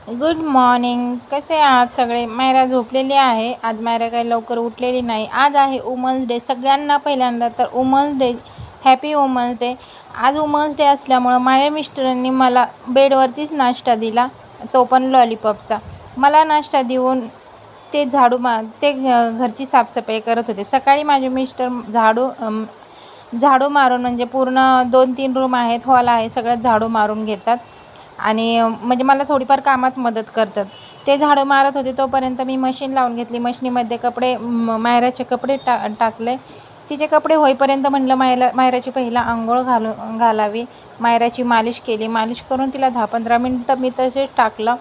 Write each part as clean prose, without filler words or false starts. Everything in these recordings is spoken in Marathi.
Good morning. कसे आहात सगळे? मायरा झोपलेली आहे. आज मायरा काही लवकर उठलेली नाही. आज आहे वुमन्स डे. सगळ्यांना पहिल्यांदा तर women's day, happy women's day. आज वुमन्स डे असल्यामुळं माझ्या मिस्टरांनी मला बेडवरतीच नाश्ता दिला, तो पण लॉलीपॉपचा. मला नाश्ता देऊन ते घरची साफसफाई करत होते. सकाळी माझे मिस्टर झाडू मारून, म्हणजे पूर्ण 2-3 रूम आहेत, हॉल आहे, सगळ्यात झाडू मारून घेतात आणि म्हणजे मला थोडीफार कामात मदत करतात. ते झाडू मारत होते तोपर्यंत मी मशीन लावून घेतली. मशिनीमध्ये मायराचे कपडे टाकले. तिचे कपडे होईपर्यंत म्हटलं मायराची पहिला अंघोळ घालावी. मायराची मालिश केली. मालिश करून तिला 10-15 मिनटं मी तसेच टाकलं.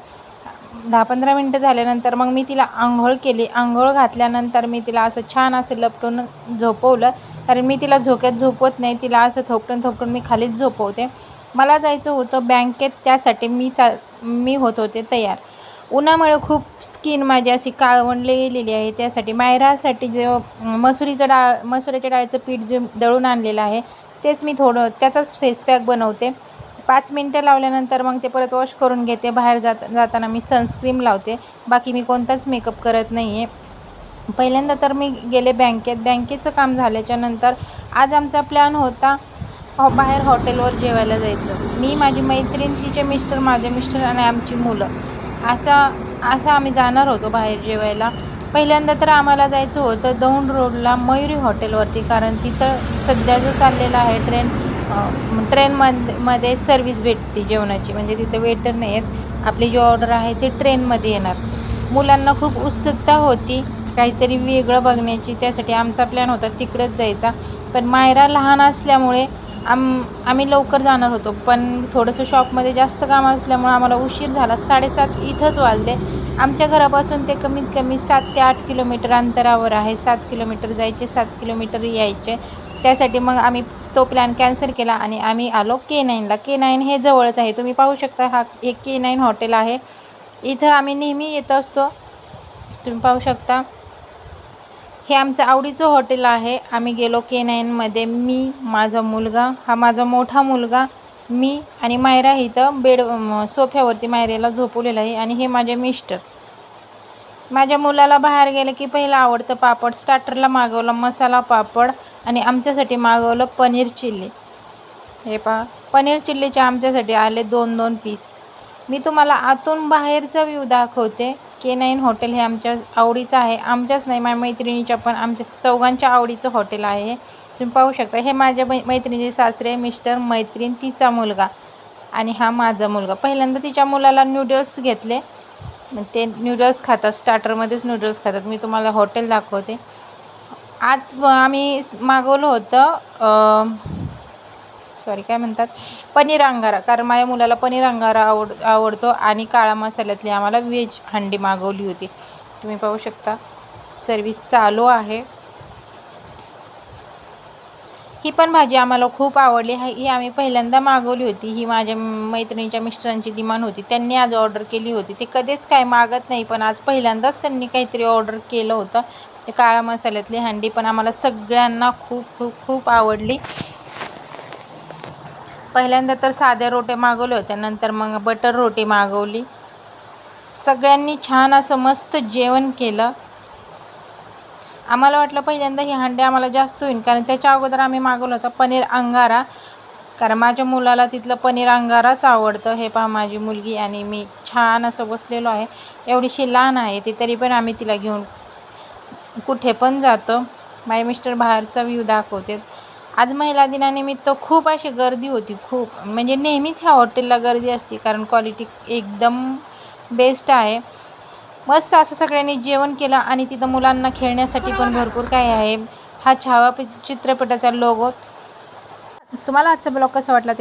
10-15 मिनटं झाल्यानंतर मग मी तिला अंघोळ केली. अंघोळ घातल्यानंतर मी तिला असं छान असं लपटून झोपवलं, कारण मी तिला झोक्यात झोपवत नाही. तिला असं थोपटून मी खालीच झोपवते. मला जायचं होतं बँकेत, त्यासाठी मी होत होते तयार. उन्हामुळे खूप स्किन माझी अशी काळवंडली गेलेली आहे. त्यासाठी मायरासाठी मसुराच्या डाळीचं पीठ जे दळून आणलेलं आहे तेच मी त्याचाच फेस पॅक बनवते. 5 मिनटं लावल्यानंतर मग ते परत वॉश करून घेते. बाहेर जाताना मी सनस्क्रीम लावते. बाकी मी कोणताच मेकअप करत नाही आहे. पहिल्यांदा तर मी गेले बँकेचं काम झाल्याच्यानंतर आज आमचा प्लॅन होता बाहेर हॉटेलवर जेवायला जायचं. मी, माझी मैत्रीण, तिचे मिस्टर, माझे मिस्टर आणि आमची मुलं, असं आम्ही जाणार होतो बाहेर जेवायला. पहिल्यांदा तर आम्हाला जायचं होतं दौंड रोडला मयुरी हॉटेलवरती, कारण तिथं सध्या जो चाललेला आहे ट्रेनमध्ये सर्व्हिस भेटते जेवणाची, म्हणजे तिथे वेटर नाही आहेत. आपली जी ऑर्डर आहे ती ट्रेनमध्ये येणार. मुलांना खूप उत्सुकता होती काहीतरी वेगळं बघण्याची, त्यासाठी आमचा प्लॅन होता तिकडेच जायचा. पण मायरा लहान असल्यामुळे आम्ही लवकर जाणार होतो, पण थोडंसं शॉपमध्ये जास्त काम असल्यामुळे आम्हाला उशीर झाला. 7:30 इथंच वाजले. आमच्या घरापासून ते कमीत कमी 7 ते 8 किलोमीटर अंतरावर आहे. 7 किलोमीटर जायचे, 7 किलोमीटर यायचे. त्यासाठी मग आम्ही तो प्लॅन कॅन्सल केला आणि आम्ही आलो K9ला. K9 हे जवळच आहे. तुम्ही पाहू शकता, एक K9 हॉटेल आहे. इथं आम्ही नेहमी येत असतो. तुम्ही पाहू शकता, हे आमचं आवडीचं हॉटेल आहे. आम्ही गेलो K9मध्ये. मी, माझा मुलगा, हा माझा मोठा मुलगा, मी आणि मायरा इथं सोफ्यावरती मायरेला झोपवलेलं आहे. आणि हे माझे मिस्टर. माझ्या मुलाला बाहेर गेलं की पहिलं आवडतं पापड. स्टार्टरला मागवलं मसाला पापड आणि आमच्यासाठी मागवलं पनीर चिल्ली. हे पहा, पनीर चिल्लीचे आमच्यासाठी आले 2-2 पीस. मी तुम्हाला आतून बाहेरचा व्ह्यू दाखवते. K9 हॉटेल हे आमच्या आवडीचं आहे. आमच्याच नाही, माझ्या मैत्रिणीच्या पण, आमच्या चौघांच्या आवडीचं हॉटेल आहे. तुम्ही पाहू शकता, हे माझ्या मैत्रिणीचे सासरे, मिस्टर, मैत्रीण, तिचा मुलगा आणि हा माझा मुलगा. पहिल्यांदा तिच्या मुलाला नूडल्स घेतले. ते नूडल्स खातात, स्टार्टरमध्येच नूडल्स खातात. मी तुम्हाला हॉटेल दाखवते. आज आम्ही मागवलं होतं काय म्हणतात, पनीर अंगारा, कारण माझ्या मुलाला पनीर अंगारा आवडतो आणि काळा मसाल्यातली आम्हाला व्हेज हंडी मागवली होती. तुम्ही पाहू शकता, सर्विस चालू आहे. ही पण भाजी आम्हाला खूप आवडली. ही आम्ही पहिल्यांदा मागवली होती. ही माझ्या मैत्रिणीच्या मिस्टरांची डिमांड होती. त्यांनी आज ऑर्डर केली होती. ते कधीच काय मागत नाही, पण आज पहिल्यांदाच त्यांनी काहीतरी ऑर्डर केलं होतं. ते काळा मसाल्यातली हंडी पण आम्हाला सगळ्यांना खूप खूप खूप आवडली. पहिल्यांदा तर साध्या रोट्या मागवल्या होत्या, नंतर मग बटर रोटी मागवली. सगळ्यांनी छान असं मस्त जेवण केलं. आम्हाला वाटलं पहिल्यांदा ही हंडी आम्हाला जास्त होईल, कारण त्याच्या अगोदर आम्ही मागवलं होतं पनीर अंगारा, कारण माझ्या मुलाला तिथलं पनीर अंगाराच आवडतं. हे पहा, माझी मुलगी आणि मी छान असं बसलेलो आहे. एवढीशी लहान आहे ती, तरी पण आम्ही तिला घेऊन कुठे पण जातो. माझे मिस्टर बाहेरचा व्ह्यू दाखवते. आज महिला दिनानिमित्त खूप अशी गर्दी होती, खूप, म्हणजे नेहमीच ह्या हॉटेलला गर्दी असते, कारण क्वालिटी एकदम बेस्ट आहे. मस्त असं सगळ्यांनी जेवण केलं आणि तिथं मुलांना खेळण्यासाठी पण भरपूर काही आहे. हा छावा चित्रपटाचा लोगो. तुम्हाला आजचा ब्लॉग कसा वाटला ते